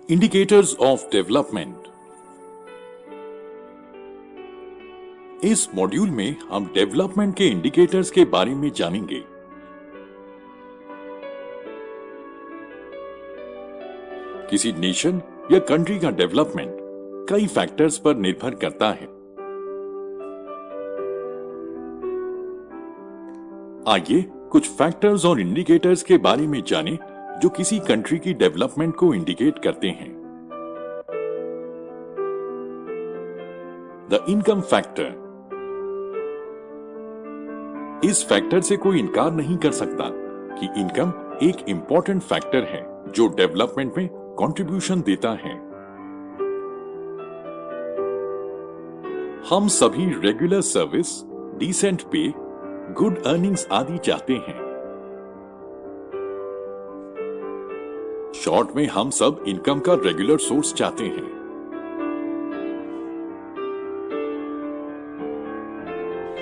Indicators of development. इस module में हम डेवलपमेंट के इंडिकेटर्स के बारे में जानेंगे। किसी नेशन या कंट्री का डेवलपमेंट कई फैक्टर्स पर निर्भर करता है। आइए कुछ फैक्टर्स और इंडिकेटर्स के बारे में जानें जो किसी कंट्री की डेवलपमेंट को इंडिकेट करते हैं। The income factor. इस फैक्टर से कोई इनकार नहीं कर सकता कि इनकम एक इंपॉर्टेंट फैक्टर है जो डेवलपमेंट में कंट्रीब्यूशन देता है। हम सभी रेगुलर सर्विस, डिसेंट पे, गुड अर्निंग्स आदि चाहते हैं। शॉर्ट में हम सब इनकम का रेगुलर सोर्स चाहते हैं।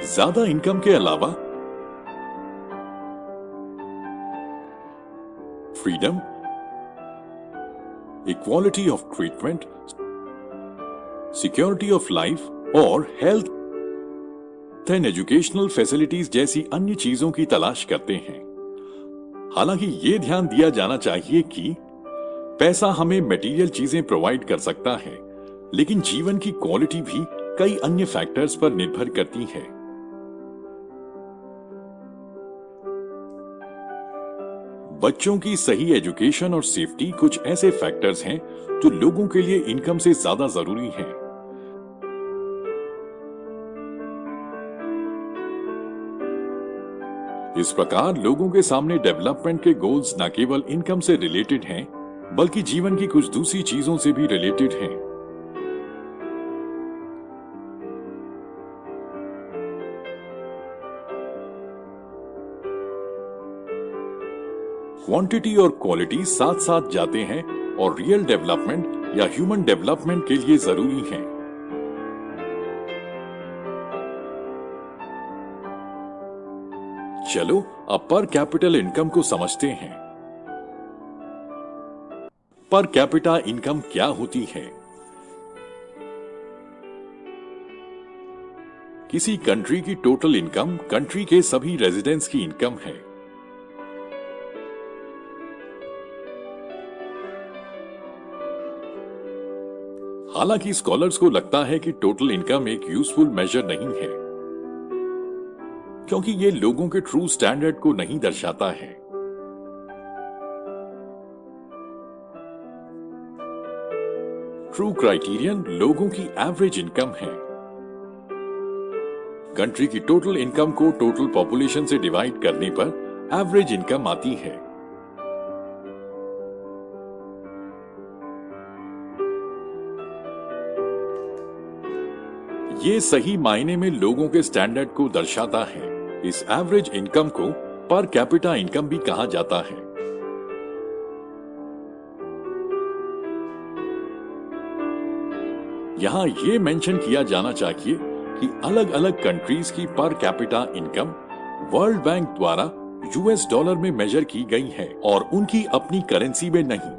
ज्यादा इनकम के अलावा freedom, equality of treatment, security of life और हेल्थ एंड एजुकेशनल फैसिलिटीज जैसी अन्य चीजों की तलाश करते हैं। हालांकि यह ध्यान दिया जाना चाहिए कि पैसा हमें मटेरियल चीजें प्रोवाइड कर सकता है, लेकिन जीवन की क्वालिटी भी कई अन्य फैक्टर्स पर निर्भर करती है। बच्चों की सही एजुकेशन और सेफ्टी कुछ ऐसे फैक्टर्स हैं जो लोगों के लिए इनकम से ज्यादा जरूरी हैं। इस प्रकार लोगों के सामने डेवलपमेंट के गोल्स न केवल इनकम से रिलेटेड हैं, बल्कि जीवन की कुछ दूसरी चीजों से भी रिलेटेड हैं। क्वांटिटी और क्वालिटी साथ साथ जाते हैं और रियल डेवलपमेंट या ह्यूमन डेवलपमेंट के लिए जरूरी हैं। चलो अब पर कैपिटल इनकम को समझते हैं। पर कैपिटा इनकम क्या होती है? किसी कंट्री की टोटल इनकम कंट्री के सभी रेजिडेंट्स की इनकम है। हालांकि स्कॉलर्स को लगता है कि टोटल इनकम एक यूजफुल मेजर नहीं है, क्योंकि ये लोगों के ट्रू स्टैंडर्ड को नहीं दर्शाता है। ट्रू क्राइटेरियन लोगों की एवरेज इनकम है। कंट्री की टोटल इनकम को टोटल पॉपुलेशन से डिवाइड करने पर एवरेज इनकम आती है। ये सही मायने में लोगों के स्टैंडर्ड को दर्शाता है। इस एवरेज इनकम को पर कैपिटा इनकम भी कहा जाता है। यहां यह मेंशन किया जाना चाहिए कि अलग अलग कंट्रीज की per capita income world bank द्वारा यूएस डॉलर में मेजर की गई है और उनकी अपनी करेंसी में नहीं,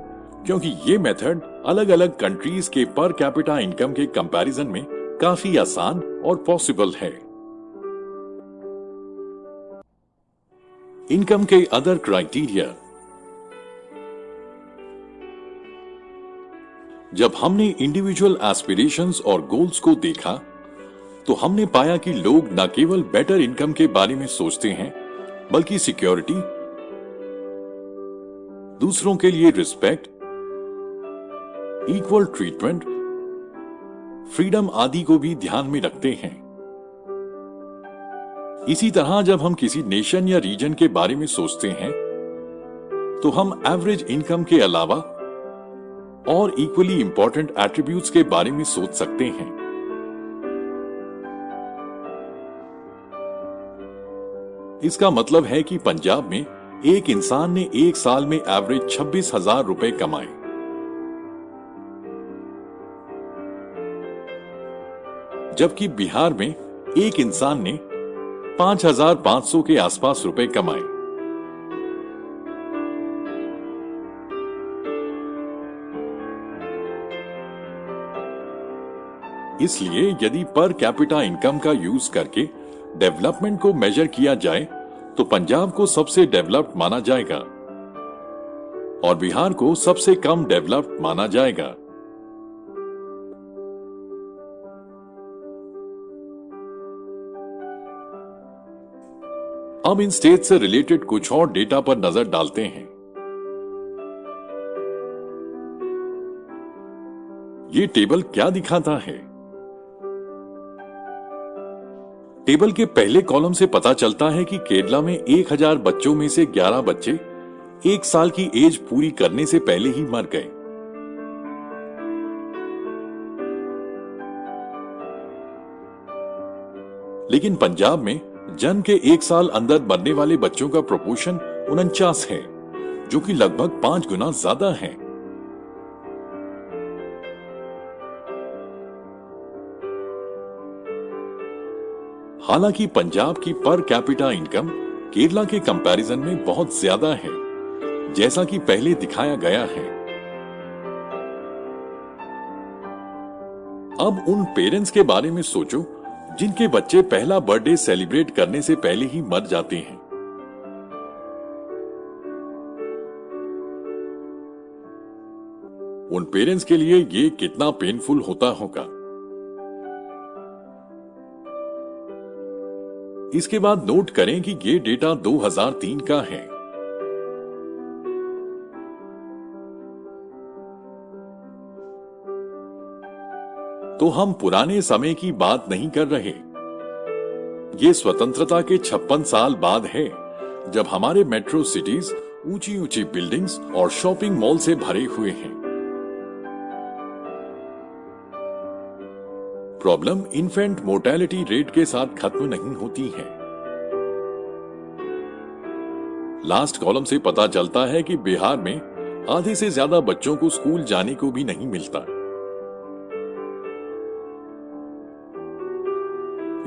क्योंकि ये मेथड अलग अलग कंट्रीज के पर कैपिटा इनकम के कंपैरिजन में काफी आसान और पॉसिबल है। इनकम के अदर क्राइटेरिया। जब हमने इंडिविजुअल एस्पिरेशंस और गोल्स को देखा तो हमने पाया कि लोग न केवल बेटर इनकम के बारे में सोचते हैं, बल्कि सिक्योरिटी, दूसरों के लिए रिस्पेक्ट, इक्वल ट्रीटमेंट, फ्रीडम आदि को भी ध्यान में रखते हैं। इसी तरह जब हम किसी नेशन या रीजन के बारे में सोचते हैं तो हम एवरेज इनकम के अलावा और इक्वली इंपॉर्टेंट एट्रीब्यूट्स के बारे में सोच सकते हैं। इसका मतलब है कि पंजाब में एक इंसान ने एक साल में एवरेज 26,000 रुपए कमाए, जबकि बिहार में एक इंसान ने 5,500 के आसपास रुपए कमाए। इसलिए यदि पर कैपिटा इनकम का यूज करके डेवलपमेंट को मेजर किया जाए तो पंजाब को सबसे डेवलप्ड माना जाएगा और बिहार को सबसे कम डेवलप्ड माना जाएगा। अब इन स्टेट से रिलेटेड कुछ और डेटा पर नजर डालते हैं। ये टेबल क्या दिखाता है? टेबल के पहले कॉलम से पता चलता है कि केरला में 1000 बच्चों में से 11 बच्चे 1 साल की एज पूरी करने से पहले ही मर गए। लेकिन पंजाब में जन्म के 1 साल अंदर मरने वाले बच्चों का प्रोपोर्शन 49 है, जो कि लगभग 5 गुना ज्यादा है। हालांकि पंजाब की पर कैपिटा इनकम केरला के कंपैरिजन में बहुत ज्यादा है, जैसा कि पहले दिखाया गया है। अब उन पेरेंट्स के बारे में सोचो जिनके बच्चे पहला बर्थडे सेलिब्रेट करने से पहले ही मर जाते हैं। उन पेरेंट्स के लिए ये कितना पेनफुल होता होगा। इसके बाद नोट करें कि ये डेटा 2003 का है। तो हम पुराने समय की बात नहीं कर रहे। ये स्वतंत्रता के 56 साल बाद है, जब हमारे मेट्रो सिटीज ऊंची ऊंची बिल्डिंग्स और शॉपिंग मॉल से भरे हुए हैं। प्रॉब्लम इन्फेंट मोर्टेलिटी रेट के साथ खत्म नहीं होती है। लास्ट कॉलम से पता चलता है कि बिहार में आधे से ज्यादा बच्चों को स्कूल जाने को भी नहीं मिलता।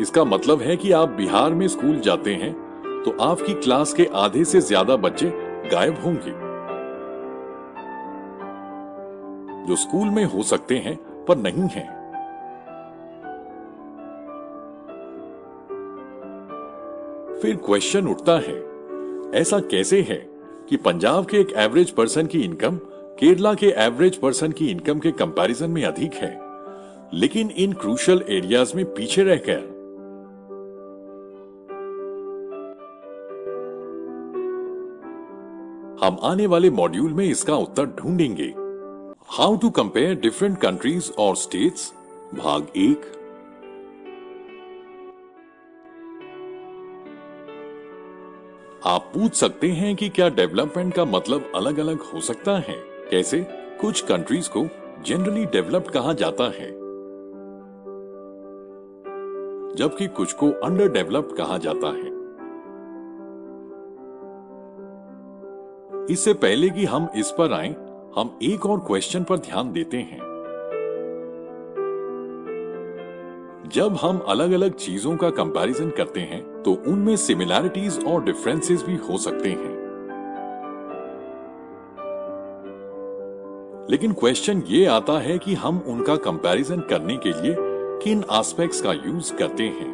इसका मतलब है कि आप बिहार में स्कूल जाते हैं तो आपकी क्लास के आधे से ज्यादा बच्चे गायब होंगे, जो स्कूल में हो सकते हैं पर नहीं हैं। फिर क्वेश्चन उठता है, ऐसा कैसे है कि पंजाब के एक एवरेज पर्सन की इनकम केरला के एवरेज पर्सन की इनकम के कंपैरिजन में अधिक है, लेकिन इन क्रूशियल एरियाज में पीछे रह गया? हम आने वाले मॉड्यूल में इसका उत्तर ढूंढेंगे। How to compare different countries और स्टेट्स, भाग 1। आप पूछ सकते हैं कि क्या डेवलपमेंट का मतलब अलग अलग हो सकता है? कैसे कुछ कंट्रीज को जनरली डेवलप्ड कहा जाता है, जबकि कुछ को अंडर डेवलप्ड कहा जाता है। इससे पहले कि हम इस पर आएं, हम एक और क्वेश्चन पर ध्यान देते हैं। जब हम अलग अलग चीजों का कंपैरिजन करते हैं तो उनमें सिमिलैरिटीज और डिफरेंसेस भी हो सकते हैं। लेकिन क्वेश्चन ये आता है कि हम उनका कंपैरिजन करने के लिए किन एस्पेक्ट्स का यूज करते हैं।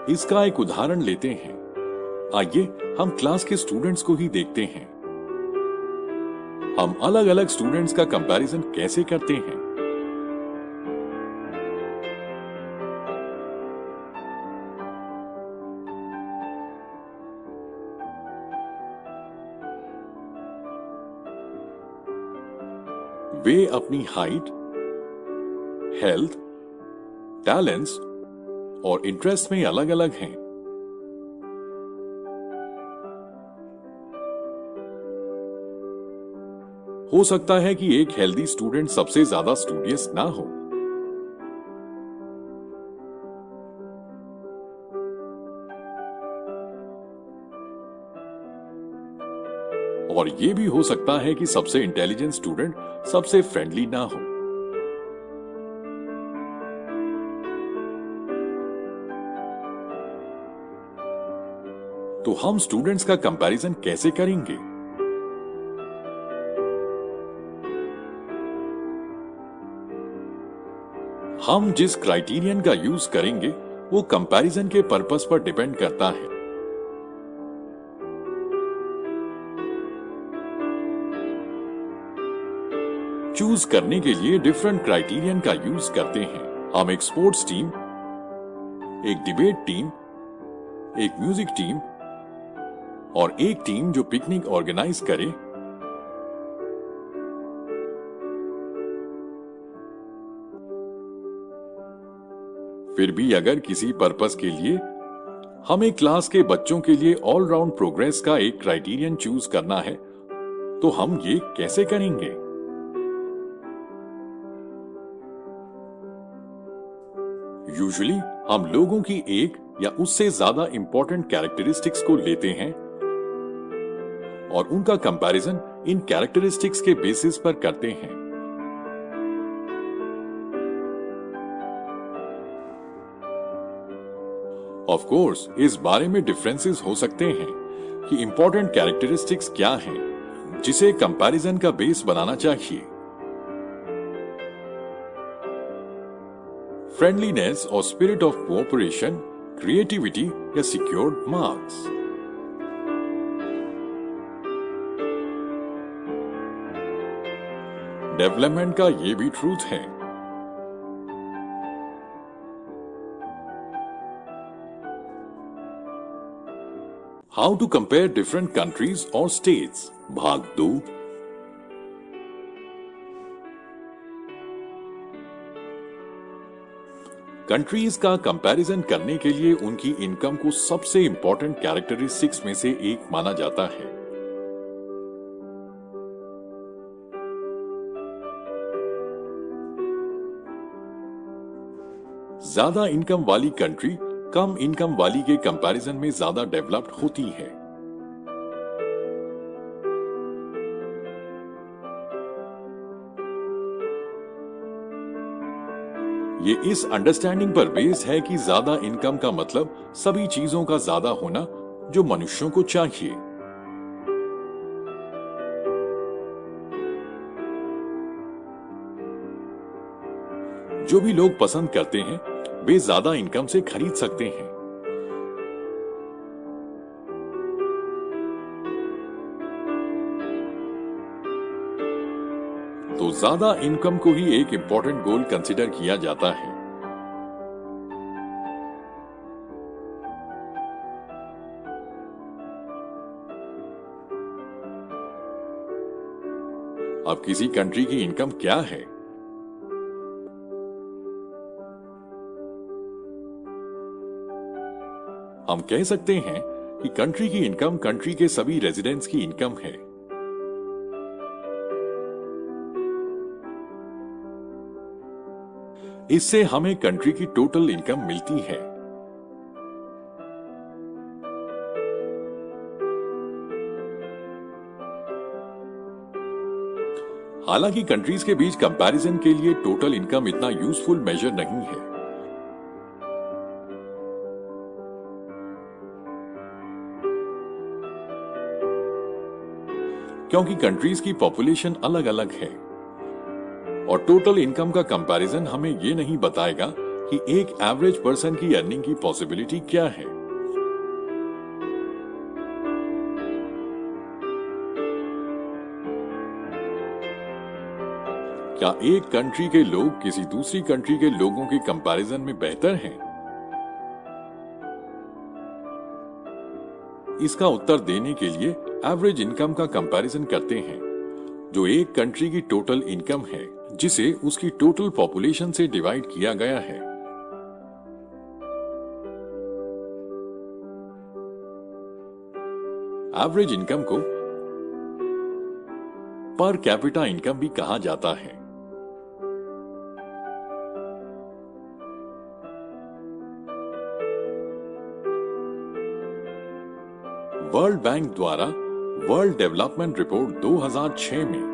इसका एक उदाहरण लेते हैं। आइए हम क्लास के स्टूडेंट्स को ही देखते हैं। हम अलग अलग स्टूडेंट्स का कंपैरिजन कैसे करते हैं। वे अपनी हाइट, हेल्थ, टैलेंट्स और इंटरेस्ट में अलग अलग हैं। हो सकता है कि एक हेल्दी स्टूडेंट सबसे ज्यादा स्टूडियस ना हो, और यह भी हो सकता है कि सबसे इंटेलिजेंट स्टूडेंट सबसे फ्रेंडली ना हो। तो हम स्टूडेंट्स का कंपैरिजन कैसे करेंगे? हम जिस क्राइटेरियन का यूज करेंगे वो कंपैरिजन के पर्पस पर डिपेंड करता है। चूज करने के लिए डिफरेंट क्राइटेरियन का यूज करते हैं। हम एक स्पोर्ट्स टीम, एक डिबेट टीम, एक म्यूजिक टीम और एक टीम जो पिकनिक ऑर्गेनाइज करे, फिर भी अगर किसी पर्पस के लिए हमें क्लास के बच्चों के लिए ऑलराउंड प्रोग्रेस का एक क्राइटेरियन चूज करना है तो हम ये कैसे करेंगे? यूजुअली हम लोगों की एक या उससे ज्यादा इंपॉर्टेंट कैरेक्टरिस्टिक्स को लेते हैं और उनका कंपैरिजन इन कैरेक्टरिस्टिक्स के बेसिस पर करते हैं। ऑफ कोर्स इस बारे में डिफरेंसेस हो सकते हैं कि इंपॉर्टेंट कैरेक्टरिस्टिक्स क्या हैं जिसे कंपैरिजन का बेस बनाना चाहिए। फ्रेंडलीनेस और स्पिरिट ऑफ कोऑपरेशन, क्रिएटिविटी या सिक्योर्ड मार्क्स। डेवलपमेंट का ये भी ट्रूथ है। How to compare different countries और स्टेट्स, भाग 2। कंट्रीज का कंपैरिजन करने के लिए उनकी इनकम को सबसे इंपॉर्टेंट कैरेक्टरिस्टिक्स में से एक माना जाता है। ज्यादा इनकम वाली कंट्री कम इनकम वाली के कंपैरिजन में ज्यादा डेवलप्ड होती है। ये इस अंडरस्टैंडिंग पर बेस्ड है कि ज्यादा इनकम का मतलब सभी चीजों का ज्यादा होना जो मनुष्यों को चाहिए। जो भी लोग पसंद करते हैं वे ज्यादा इनकम से खरीद सकते हैं। तो ज्यादा इनकम को ही एक इंपॉर्टेंट गोल कंसीडर किया जाता है। अब किसी कंट्री की इनकम क्या है? हम कह सकते हैं कि कंट्री की इनकम कंट्री के सभी रेजिडेंट्स की इनकम है। इससे हमें कंट्री की टोटल इनकम मिलती है। हालांकि कंट्रीज के बीच कंपैरिजन के लिए टोटल इनकम इतना यूजफुल मेजर नहीं है। क्योंकि कंट्रीज की पॉपुलेशन अलग अलग है और टोटल इनकम का कंपैरिजन हमें यह नहीं बताएगा कि एक एवरेज पर्सन की अर्निंग की पॉसिबिलिटी क्या है। क्या एक कंट्री के लोग किसी दूसरी कंट्री के लोगों के कंपैरिजन में बेहतर हैं? इसका उत्तर देने के लिए एवरेज इनकम का कंपैरिजन करते हैं जो एक कंट्री की टोटल इनकम है जिसे उसकी टोटल पॉपुलेशन से डिवाइड किया गया है। एवरेज इनकम को पर कैपिटा इनकम भी कहा जाता है। वर्ल्ड बैंक द्वारा वर्ल्ड डेवलपमेंट रिपोर्ट 2006 में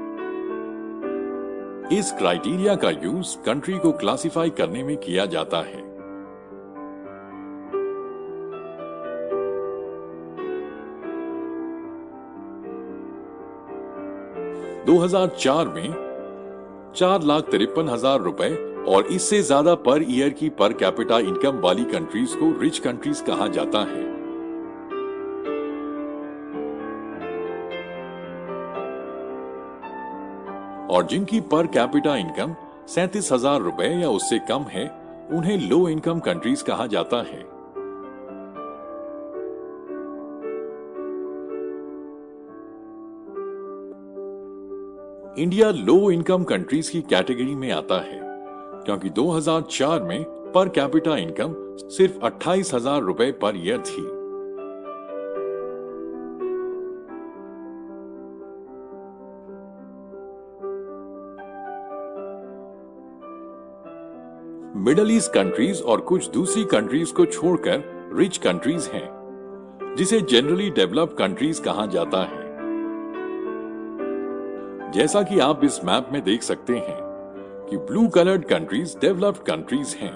इस क्राइटेरिया का यूज कंट्री को क्लासिफाई करने में किया जाता है। दो 2004 में 4,53,000 रुपए और इससे ज्यादा पर ईयर की पर कैपिटा इनकम वाली कंट्रीज को रिच कंट्रीज कहा जाता है। और जिनकी पर कैपिटा इनकम 37,000 रुपए या उससे कम है, उन्हें लो इनकम कंट्रीज कहा जाता है। इंडिया लो इनकम कंट्रीज की कैटेगरी में आता है क्योंकि 2004 में पर कैपिटा इनकम सिर्फ 28,000 रुपए पर ईयर थी। मिडल ईस्ट कंट्रीज और कुछ दूसरी कंट्रीज को छोड़कर रिच कंट्रीज हैं, जिसे जनरली डेवलप्ड कंट्रीज कहा जाता है। जैसा कि आप इस मैप में देख सकते हैं कि blue coloured countries developed countries हैं।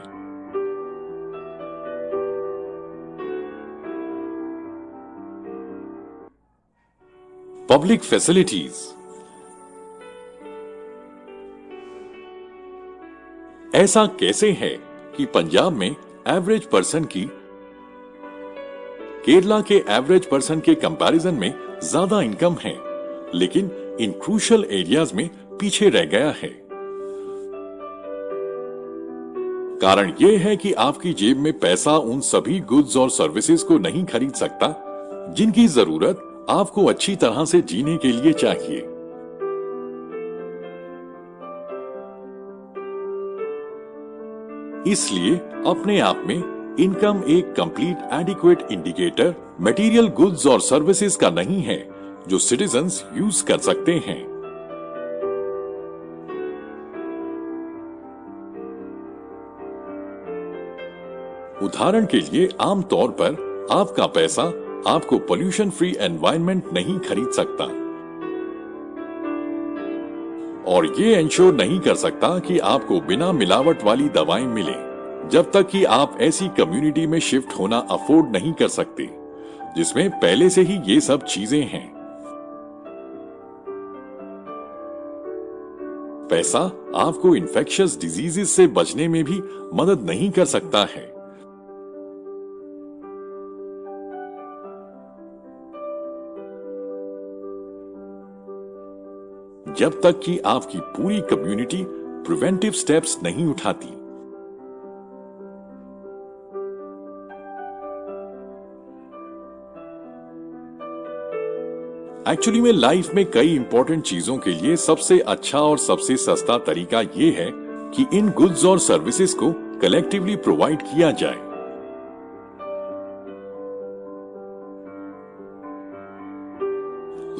Public facilities. ऐसा कैसे है कि पंजाब में एवरेज पर्सन की केरला के एवरेज पर्सन के कंपैरिजन में ज्यादा इनकम है, लेकिन इन क्रूशियल एरियाज में पीछे रह गया है? कारण यह है कि आपकी जेब में पैसा उन सभी गुड्स और सर्विसेज को नहीं खरीद सकता जिनकी जरूरत आपको अच्छी तरह से जीने के लिए चाहिए। इसलिए अपने आप में इनकम एक complete adequate indicator material goods और सर्विसेज का नहीं है जो सिटीजन्स यूज कर सकते हैं। उदाहरण के लिए आमतौर पर आपका पैसा आपको पोल्यूशन फ्री एनवायरनमेंट नहीं खरीद सकता और ये इंश्योर नहीं कर सकता कि आपको बिना मिलावट वाली दवाएं मिले, जब तक कि आप ऐसी कम्युनिटी में शिफ्ट होना अफोर्ड नहीं कर सकते जिसमें पहले से ही ये सब चीजें हैं। पैसा आपको इन्फेक्शियस डिजीजेस से बचने में भी मदद नहीं कर सकता है। जब तक कि आपकी पूरी कम्युनिटी प्रिवेंटिव स्टेप्स नहीं उठाती। एक्चुअली में लाइफ में कई इंपॉर्टेंट चीजों के लिए सबसे अच्छा और सबसे सस्ता तरीका यह है कि इन गुड्स और सर्विसेज को कलेक्टिवली प्रोवाइड किया जाए।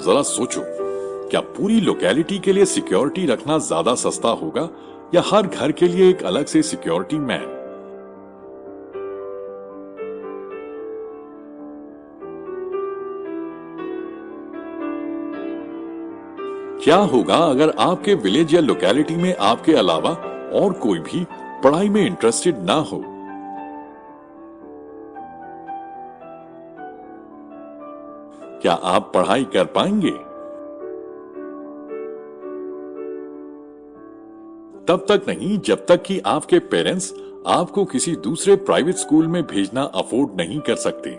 जरा सोचो, क्या पूरी लोकेलिटी के लिए सिक्योरिटी रखना ज्यादा सस्ता होगा या हर घर के लिए एक अलग से सिक्योरिटी मैन? क्या होगा अगर आपके विलेज या लोकेलिटी में आपके अलावा और कोई भी पढ़ाई में इंटरेस्टेड ना हो? क्या आप पढ़ाई कर पाएंगे? तब तक नहीं जब तक कि आपके पेरेंट्स आपको किसी दूसरे प्राइवेट स्कूल में भेजना अफोर्ड नहीं कर सकते।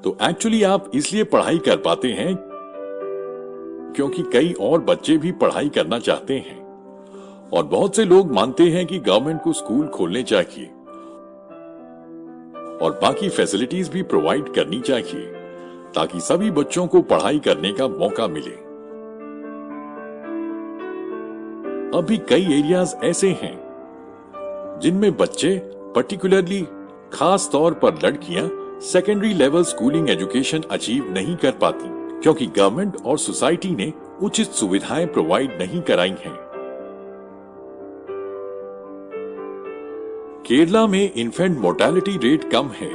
तो एक्चुअली आप इसलिए पढ़ाई कर पाते हैं क्योंकि कई और बच्चे भी पढ़ाई करना चाहते हैं और बहुत से लोग मानते हैं कि गवर्नमेंट को स्कूल खोलने चाहिए और बाकी फैसिलिटीज भी प्रोवाइड करनी चाहिए ताकि सभी बच्चों को पढ़ाई करने का मौका मिले। अभी कई एरियाज ऐसे हैं जिनमें बच्चे, पर्टिकुलरली खास तौर पर लड़कियां, secondary level schooling education achieve नहीं कर पाती क्योंकि गवर्नमेंट और सोसाइटी ने उचित सुविधाएं प्रोवाइड नहीं कराई हैं। केरला में इन्फेंट मोर्टेलिटी रेट कम है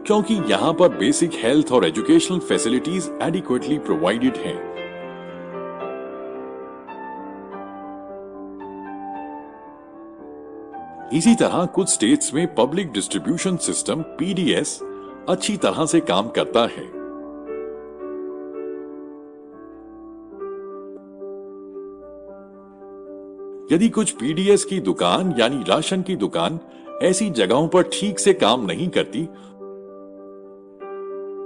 क्योंकि यहां पर बेसिक हेल्थ और एजुकेशनल फैसिलिटीज एडिक्वेटली प्रोवाइडेड हैं। इसी तरह कुछ स्टेट्स में पब्लिक डिस्ट्रीब्यूशन सिस्टम पीडीएस अच्छी तरह से काम करता है। यदि कुछ पीडीएस की दुकान यानी राशन की दुकान ऐसी जगहों पर ठीक से काम नहीं करती,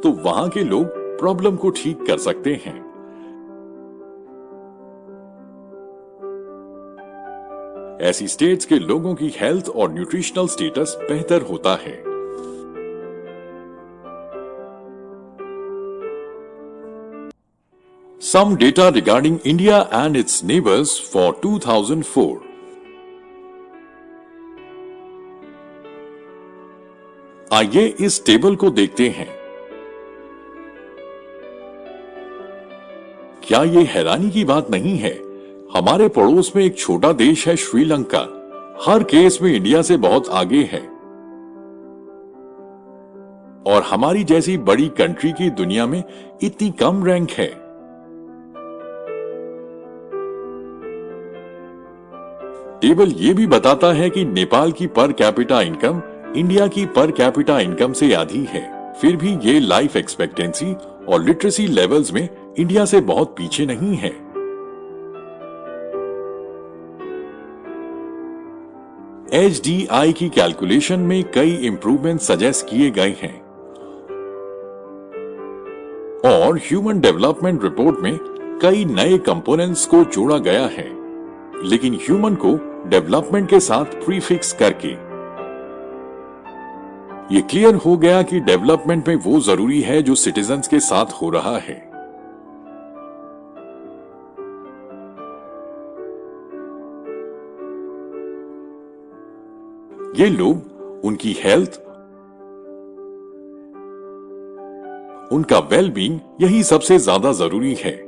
तो वहां के लोग प्रॉब्लम को ठीक कर सकते हैं। ऐसी स्टेट्स के लोगों की हेल्थ और न्यूट्रिशनल स्टेटस बेहतर होता है। Some data regarding India and its neighbors for 2004. आइए इस टेबल को देखते हैं। क्या ये हैरानी की बात नहीं है? हमारे पड़ोस में एक छोटा देश है श्रीलंका, हर केस में इंडिया से बहुत आगे है। और हमारी जैसी बड़ी कंट्री की दुनिया में इतनी कम रैंक है। टेबल ये भी बताता है कि नेपाल की पर कैपिटा इनकम इंडिया की पर कैपिटा इनकम से आधी है, फिर भी ये लाइफ एक्सपेक्टेंसी और लिटरेसी लेवल्स में इंडिया से बहुत पीछे नहीं है। HDI की कैलकुलेशन में कई इंप्रूवमेंट सजेस्ट किए गए हैं और ह्यूमन डेवलपमेंट रिपोर्ट में कई नए कंपोनेंट्स को जोड़ा गया है, लेकिन ह्यूमन को डेवलपमेंट के साथ प्रीफिक्स करके। ये क्लियर हो गया कि डेवलपमेंट में वो जरूरी है जो सिटीजन्स के साथ हो रहा है। ये लोग, उनकी हेल्थ, उनका वेलबींग, यही सबसे ज्यादा जरूरी है।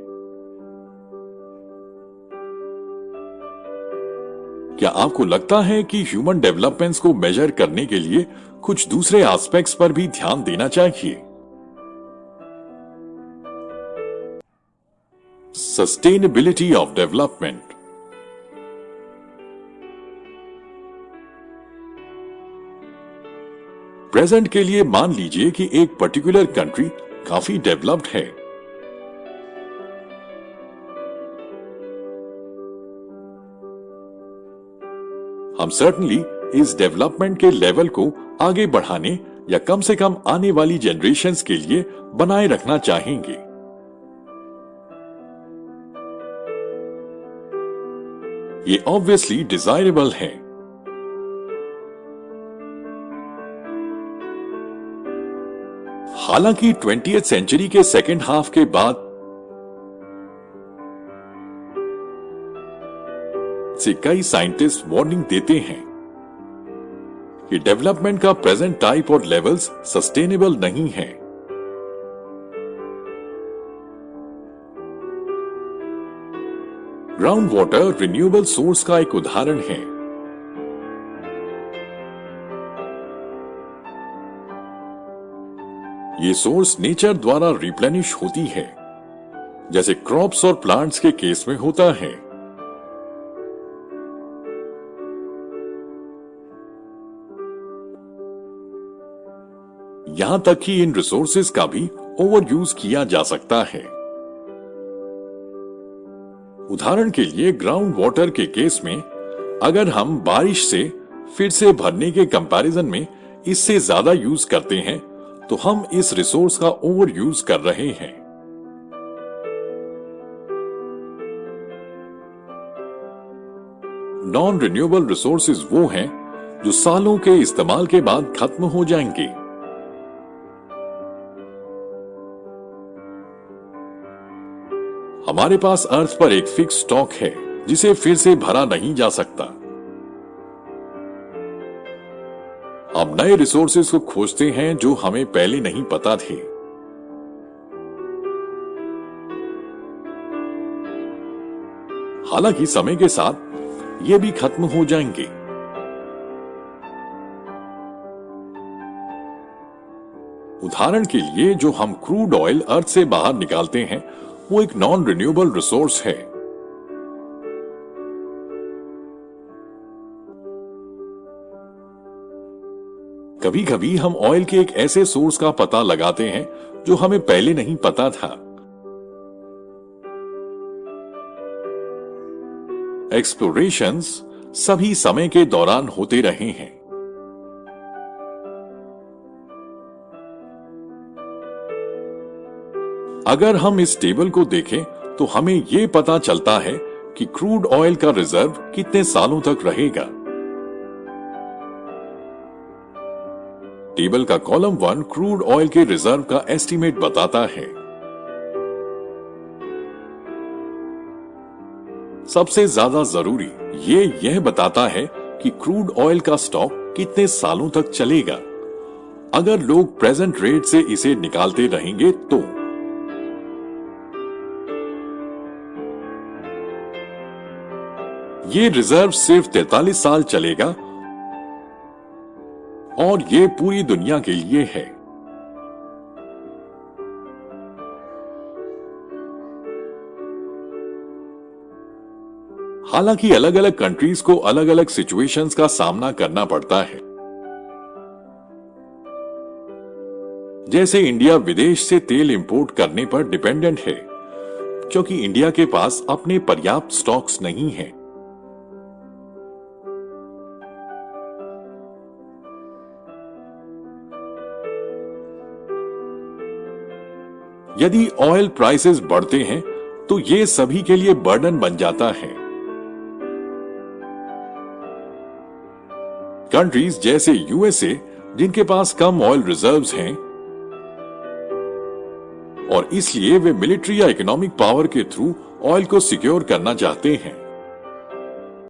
क्या आपको लगता है कि ह्यूमन डेवलपमेंट्स को मेजर करने के लिए कुछ दूसरे एस्पेक्ट्स पर भी ध्यान देना चाहिए? Sustainability of development. प्रेजेंट के लिए मान लीजिए कि एक पर्टिकुलर कंट्री काफी डेवलप्ड है। हम सर्टनली इस डेवलपमेंट के लेवल को आगे बढ़ाने या कम से कम आने वाली जनरेशन्स के लिए बनाए रखना चाहेंगे। ये ऑब्वियसली डिजायरेबल है। हालांकि 20th सेंचुरी के सेकेंड हाफ के बाद से कई साइंटिस्ट वार्निंग देते हैं कि डेवलपमेंट का प्रेजेंट टाइप और लेवल्स सस्टेनेबल नहीं है। ग्राउंड वाटर रिन्यूएबल सोर्स का एक उदाहरण है। ये सोर्स नेचर द्वारा रिप्लेनिश होती है, जैसे क्रॉप्स और प्लांट्स के केस में होता है। यहां तक कि इन रिसोर्सेज का भी ओवर यूज किया जा सकता है। उदाहरण के लिए ग्राउंड वाटर के केस में अगर हम बारिश से फिर से भरने के कंपैरिजन में इससे ज्यादा यूज करते हैं तो हम इस रिसोर्स का ओवर यूज कर रहे हैं। नॉन रिन्यूएबल रिसोर्सेज वो हैं जो सालों के इस्तेमाल के बाद खत्म हो जाएंगे। हमारे पास अर्थ पर एक फिक्स स्टॉक है जिसे फिर से भरा नहीं जा सकता। हम नए रिसोर्सेज को खोजते हैं जो हमें पहले नहीं पता थे। हालांकि समय के साथ ये भी खत्म हो जाएंगे। उदाहरण के लिए जो हम क्रूड ऑयल अर्थ से बाहर निकालते हैं वो एक नॉन रिन्यूएबल रिसोर्स है। कभी कभी हम ऑयल के एक ऐसे सोर्स का पता लगाते हैं जो हमें पहले नहीं पता था। एक्सप्लोरेशंस सभी समय के दौरान होते रहे हैं। अगर हम इस टेबल को देखें तो हमें यह पता चलता है कि क्रूड ऑयल का रिजर्व कितने सालों तक रहेगा। टेबल का कॉलम 1 क्रूड ऑयल के रिजर्व का एस्टीमेट बताता है। सबसे ज्यादा जरूरी यह बताता है कि क्रूड ऑयल का स्टॉक कितने सालों तक चलेगा। अगर लोग प्रेजेंट रेट से इसे निकालते रहेंगे तो ये रिजर्व सिर्फ 43 साल चलेगा और ये पूरी दुनिया के लिए है। हालांकि अलग अलग कंट्रीज को अलग अलग सिचुएशंस का सामना करना पड़ता है। जैसे इंडिया विदेश से तेल इंपोर्ट करने पर डिपेंडेंट है, क्योंकि इंडिया के पास अपने पर्याप्त स्टॉक्स नहीं हैं। यदि ऑयल प्राइसेस बढ़ते हैं तो ये सभी के लिए बर्डन बन जाता है। कंट्रीज जैसे यूएसए, जिनके पास कम ऑयल रिजर्व्स हैं और इसलिए वे मिलिट्री या इकोनॉमिक पावर के थ्रू ऑयल को सिक्योर करना चाहते हैं,